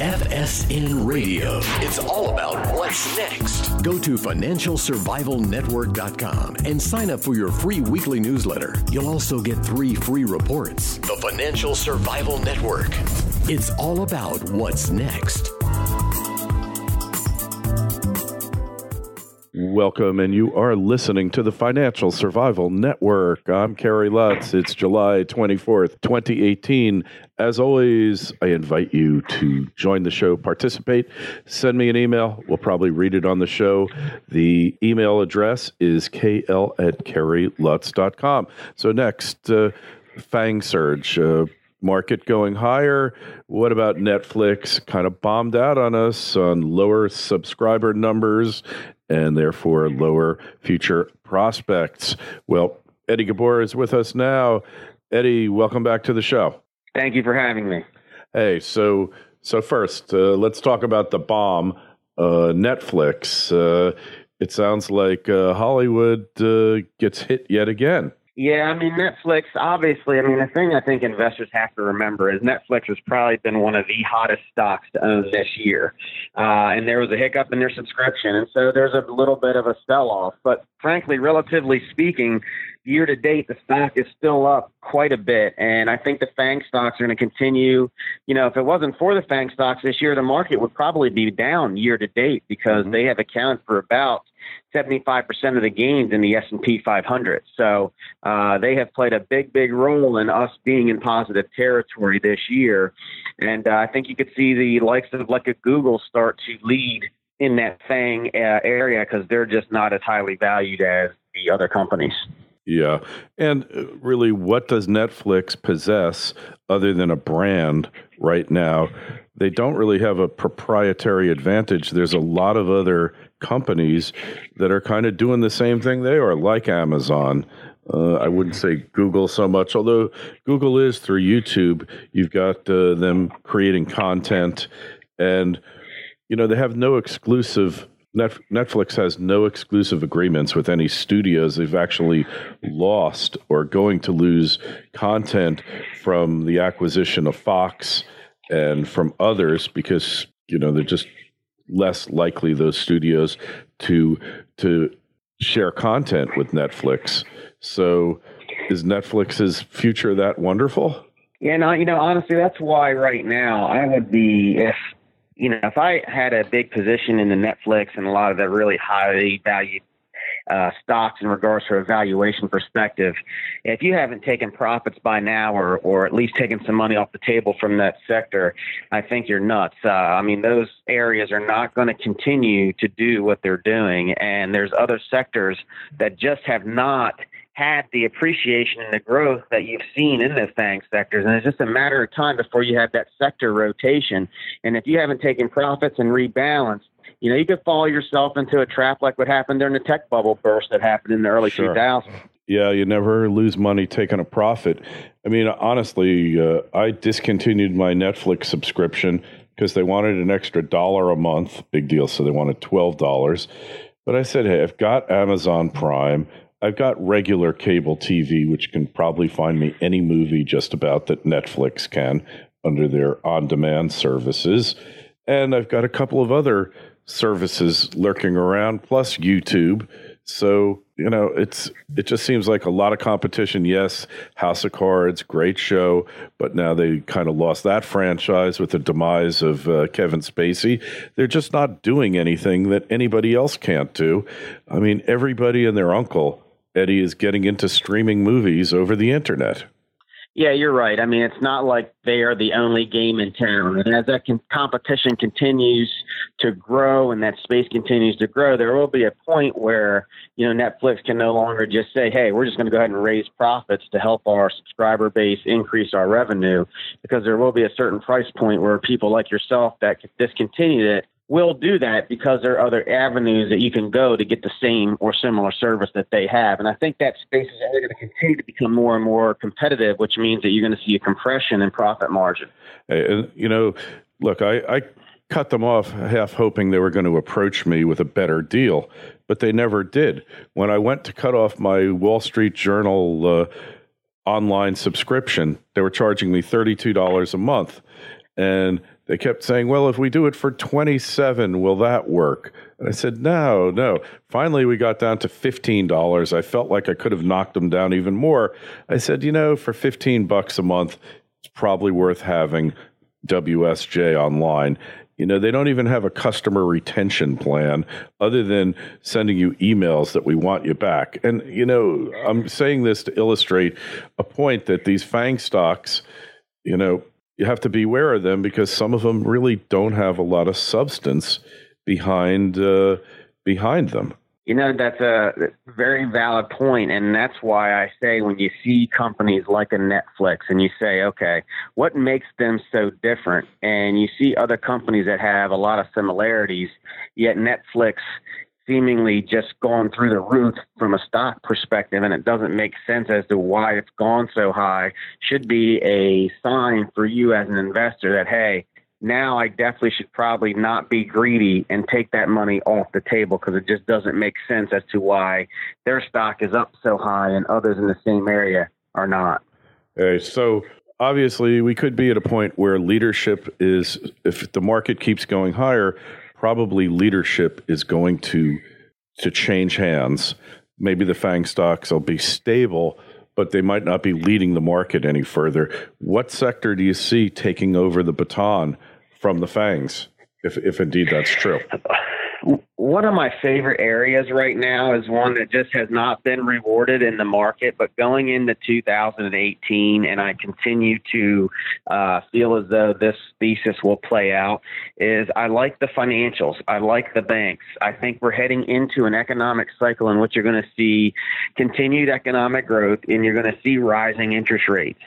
FSN Radio. It's all about what's next. Go to financialsurvivalnetwork.com and sign up for your free weekly newsletter. You'll also get 3 free reports. The Financial Survival Network. It's all about what's next. Welcome, and you are listening to the Financial Survival Network. I'm Kerry Lutz. It's July 24th, 2018. As always, I invite you to join the show, participate, send me an email. We'll probably read it on the show. The email address is kl@kerrylutz.com. So next, Fangs surge. Market going higher. What about Netflix? Kind of bombed out on us on lower subscriber numbers and therefore lower future prospects. Well, Eddie Ghabour is with us now. Eddie, welcome back to the show. Thank you for having me. Hey, so first, let's talk about the bomb, Netflix. It sounds like Hollywood gets hit yet again. Yeah, I mean, Netflix, obviously, the thing I think investors have to remember is Netflix has probably been one of the hottest stocks to own this year. And there was a hiccup in their subscription. And so there's a little bit of a sell-off. But frankly, relatively speaking, year to date, the stock is still up quite a bit. And I think the Fangs stocks are going to continue. You know, if it wasn't for the Fangs stocks this year, the market would probably be down year to date because they have accounted for about 75% of the gains in the S&P 500. So they have played a big role in us being in positive territory this year. And I think you could see the likes of like a Google start to lead in that Fang area because they're just not as highly valued as the other companies. Yeah. And really, what does Netflix possess other than a brand right now? They don't really have a proprietary advantage. There's a lot of other companies that are kind of doing the same thing they are, like Amazon. I wouldn't say Google so much, although Google is through YouTube. You've got them creating content, and, you know, they have no exclusive Netflix has no exclusive agreements with any studios. They've actually lost or going to lose content from the acquisition of Fox and from others because, you know, they're just less likely, those studios, to share content with Netflix. So is Netflix's future that wonderful? Yeah, no, you know, honestly, that's why right now I would be, if I had a big position in the Netflix and a lot of the really highly valued stocks in regards to a valuation perspective, if you haven't taken profits by now or at least taken some money off the table from that sector, I think you're nuts. Those areas are not going to continue to do what they're doing. And there's other sectors that just have not had the appreciation and the growth that you've seen in the FANG sectors. And it's just a matter of time before you have that sector rotation. And if you haven't taken profits and rebalanced, you know, you could fall yourself into a trap like what happened during the tech bubble burst that happened in the early 2000s. Yeah, you never lose money taking a profit. I mean, honestly, I discontinued my Netflix subscription because they wanted an extra $1 a month. Big deal. So they wanted $12. But I said, hey, I've got Amazon Prime. I've got regular cable TV, which can probably find me any movie just about that Netflix can under their on-demand services. And I've got a couple of other services lurking around, plus YouTube. So, you know, it just seems like a lot of competition. Yes, House of Cards, great show, but now they kind of lost that franchise with the demise of Kevin Spacey. They're just not doing anything that anybody else can't do. I mean, everybody and their uncle, Eddie, is getting into streaming movies over the internet. Yeah, you're right. I mean, it's not like they are the only game in town. And as that competition continues to grow and that space continues to grow, there will be a point where, you know, Netflix can no longer just say, hey, we're just going to go ahead and raise profits to help our subscriber base increase our revenue, because there will be a certain price point where people like yourself that discontinued it will do that because there are other avenues that you can go to get the same or similar service that they have. And I think that space is only going to continue to become more and more competitive, which means that you're going to see a compression in profit margin. Hey, you know, look, I cut them off half hoping they were going to approach me with a better deal, but they never did. When I went to cut off my Wall Street Journal online subscription, they were charging me $32 a month. And they kept saying, well, if we do it for 27, will that work? And I said, no. Finally, we got down to $15. I felt like I could have knocked them down even more. I said, for $15 a month, it's probably worth having WSJ online. They don't even have a customer retention plan other than sending you emails that we want you back. And, I'm saying this to illustrate a point that these FANG stocks, you have to beware of them because some of them really don't have a lot of substance behind them. That's a very valid point, and that's why I say when you see companies like a Netflix and you say, okay, what makes them so different? And you see other companies that have a lot of similarities, yet Netflix seemingly just gone through the roof from a stock perspective, and it doesn't make sense as to why it's gone so high, should be a sign for you as an investor that, hey, now I definitely should probably not be greedy and take that money off the table because it just doesn't make sense as to why their stock is up so high and others in the same area are not. So obviously we could be at a point where leadership is, if the market keeps going higher, probably leadership is going to change hands. Maybe the FANG stocks will be stable, but they might not be leading the market any further. What sector do you see taking over the baton from the FANGs, if indeed that's true? One of my favorite areas right now is one that just has not been rewarded in the market, but going into 2018, and I continue to feel as though this thesis will play out, is I like the financials. I like the banks. I think we're heading into an economic cycle in which you're going to see continued economic growth and you're going to see rising interest rates.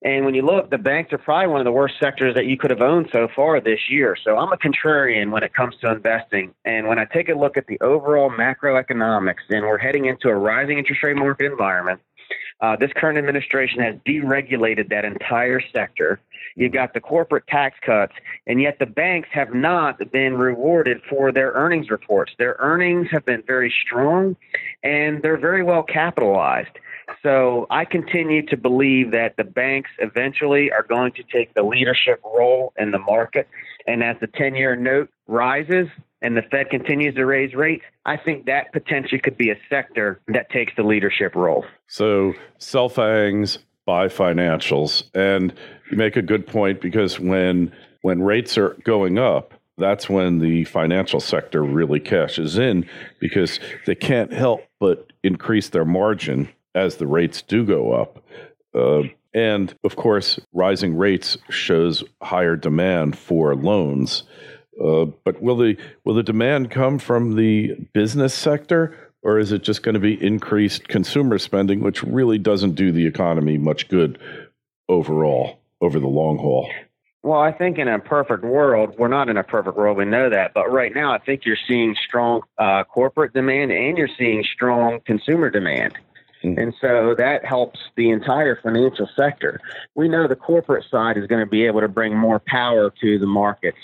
And when you look, the banks are probably one of the worst sectors that you could have owned so far this year. So I'm a contrarian when it comes to investing. And when I take a look at the overall macroeconomics, and we're heading into a rising interest rate market environment, this current administration has deregulated that entire sector. You've got the corporate tax cuts, and yet the banks have not been rewarded for their earnings reports. Their earnings have been very strong, and they're very well capitalized. So I continue to believe that the banks eventually are going to take the leadership role in the market. And as the 10-year note rises and the Fed continues to raise rates, I think that potentially could be a sector that takes the leadership role. So sell FANGs, buy financials. And you make a good point because when rates are going up, that's when the financial sector really cashes in because they can't help but increase their margin as the rates do go up. And of course, rising rates shows higher demand for loans. But will the demand come from the business sector, or is it just going to be increased consumer spending, which really doesn't do the economy much good overall over the long haul? Well, I think in a perfect world, we're not in a perfect world, we know that. But right now, I think you're seeing strong corporate demand and you're seeing strong consumer demand. And so that helps the entire financial sector. We know the corporate side is going to be able to bring more power to the markets.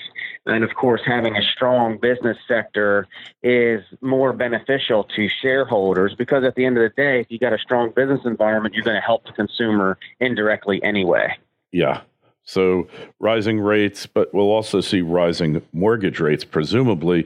And of course, having a strong business sector is more beneficial to shareholders because at the end of the day, if you got a strong business environment, you're going to help the consumer indirectly anyway. Yeah. So rising rates, but we'll also see rising mortgage rates, presumably.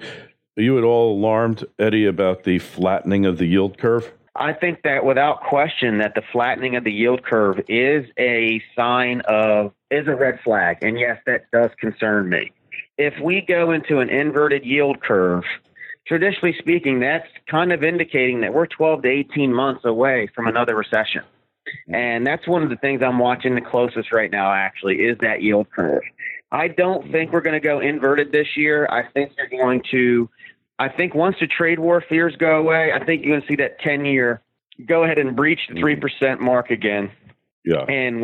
Are you at all alarmed, Eddie, about the flattening of the yield curve? I think that without question that the flattening of the yield curve is a red flag. And yes, that does concern me. If we go into an inverted yield curve, traditionally speaking, that's kind of indicating that we're 12 to 18 months away from another recession. And that's one of the things I'm watching the closest right now, actually, is that yield curve. I don't think we're going to go inverted this year. I think once the trade war fears go away, I think you're going to see that 10-year go ahead and breach the 3% mark again. Yeah. And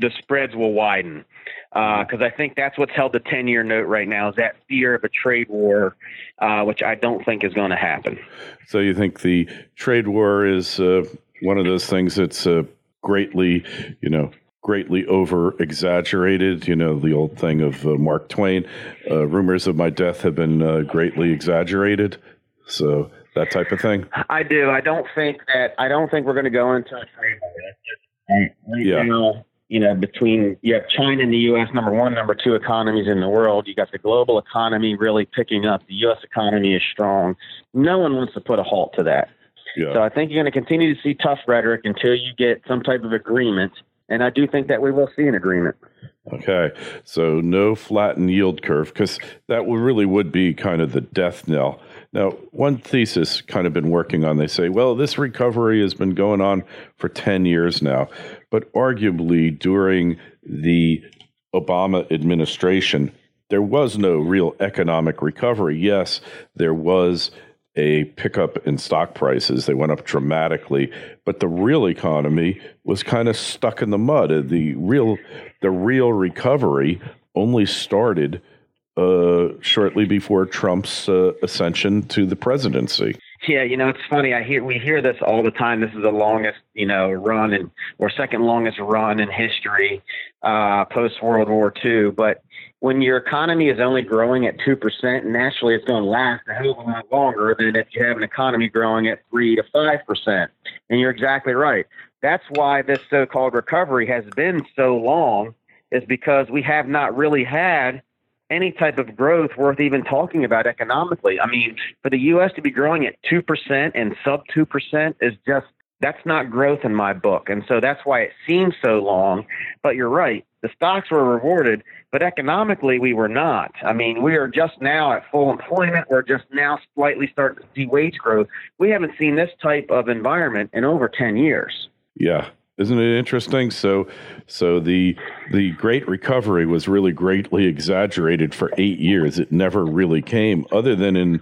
the spreads will widen because I think that's what's held the 10-year note right now is that fear of a trade war, which I don't think is going to happen. So you think the trade war is one of those things that's greatly over-exaggerated, the old thing of Mark Twain, rumors of my death have been greatly exaggerated. So that type of thing. I do. I don't think we're going to go into a trade war. Now, between you have China and the U.S., number one, number two economies in the world. You got the global economy really picking up. The U.S. economy is strong. No one wants to put a halt to that. Yeah. So I think you're going to continue to see tough rhetoric until you get some type of agreement. And I do think that we will see an agreement. Okay. So no flattened yield curve, because that really would be kind of the death knell. Now, one thesis kind of been working on, they say, well, this recovery has been going on for 10 years now. But arguably during the Obama administration, there was no real economic recovery. Yes, there was a pickup in stock prices. They went up dramatically, but the real economy was kind of stuck in the mud. The real recovery only started shortly before Trump's ascension to the presidency. Yeah, it's funny. We hear this all the time. This is the longest, run or second longest run in history post World War II. But when your economy is only growing at 2%, naturally it's going to last a hell of a lot longer than if you have an economy growing at 3 to 5%. And you're exactly right. That's why this so-called recovery has been so long, is because we have not really had any type of growth worth even talking about economically. I mean, for the U.S. to be growing at 2% and sub 2% is just, that's not growth in my book. And so that's why it seems so long. But you're right. The stocks were rewarded, but economically we were not. I mean, we are just now at full employment. We're just now slightly starting to see wage growth. We haven't seen this type of environment in over 10 years. Yeah. Isn't it interesting? So the Great Recovery was really greatly exaggerated for 8 years. It never really came, other than in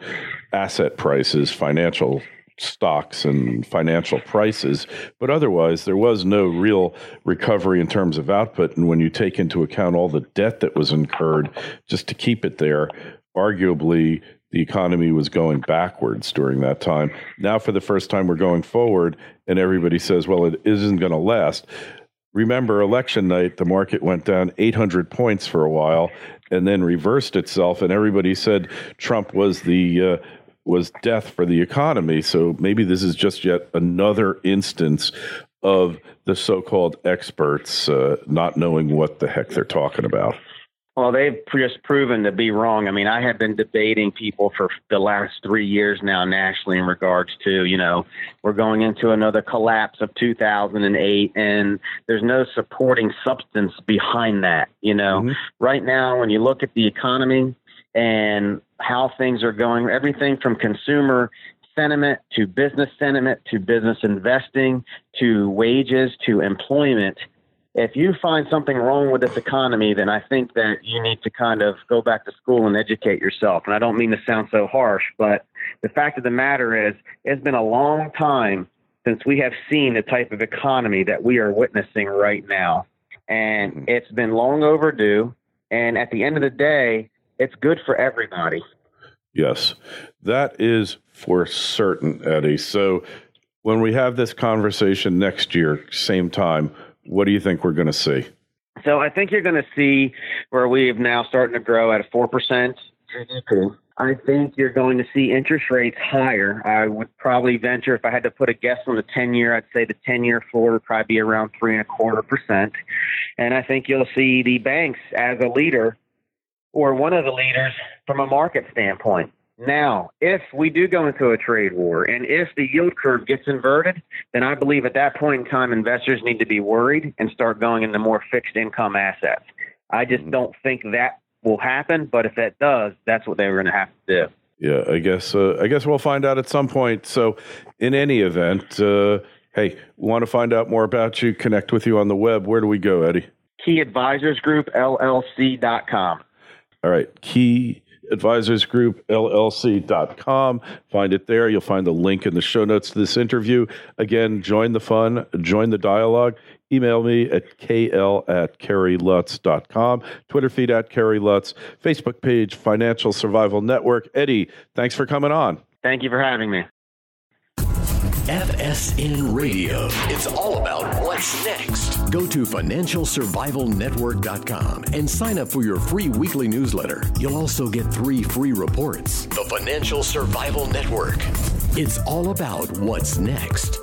asset prices, financial stocks and financial prices. But otherwise, there was no real recovery in terms of output. And when you take into account all the debt that was incurred just to keep it there, arguably the economy was going backwards during that time. Now, for the first time, we're going forward, and everybody says, well, it isn't going to last. Remember, election night, the market went down 800 points for a while and then reversed itself, and everybody said Trump was death for the economy. So maybe this is just yet another instance of the so-called experts not knowing what the heck they're talking about. Well, they've just proven to be wrong. I mean, I have been debating people for the last 3 years now nationally in regards to, we're going into another collapse of 2008, and there's no supporting substance behind that. Mm-hmm. Right now, when you look at the economy and how things are going, everything from consumer sentiment to business investing to wages to employment, if you find something wrong with this economy, then I think that you need to kind of go back to school and educate yourself. And I don't mean to sound so harsh, but the fact of the matter is, it's been a long time since we have seen the type of economy that we are witnessing right now. And it's been long overdue. And at the end of the day, it's good for everybody. Yes, that is for certain, Eddie. So when we have this conversation next year, same time, what do you think we're going to see? So I think you're going to see where we have now starting to grow at a 4% GDP. I think you're going to see interest rates higher. I would probably venture, if I had to put a guess on the 10-year, I'd say the 10-year floor would probably be around 3.25%. And I think you'll see the banks as a leader or one of the leaders from a market standpoint. Now, if we do go into a trade war and if the yield curve gets inverted, then I believe at that point in time, investors need to be worried and start going into more fixed income assets. I just don't think that will happen. But if that does, that's what they were going to have to do. Yeah, I guess we'll find out at some point. So in any event, hey, want to find out more about you, connect with you on the web. Where do we go, Eddie? KeyAdvisorsGroupLLC.com. All right, KeyAdvisorsGroupLLC.com. Find it there. You'll find the link in the show notes to this interview. Again, join the fun, join the dialogue. Email me at kl@kerrylutz.com, Twitter feed @KerryLutz, Facebook page, Financial Survival Network. Eddie, thanks for coming on. Thank you for having me. FSN Radio. It's all about what's next. Go to FinancialSurvivalNetwork.com and sign up for your free weekly newsletter. You'll also get 3 free reports. The Financial Survival Network. It's all about what's next.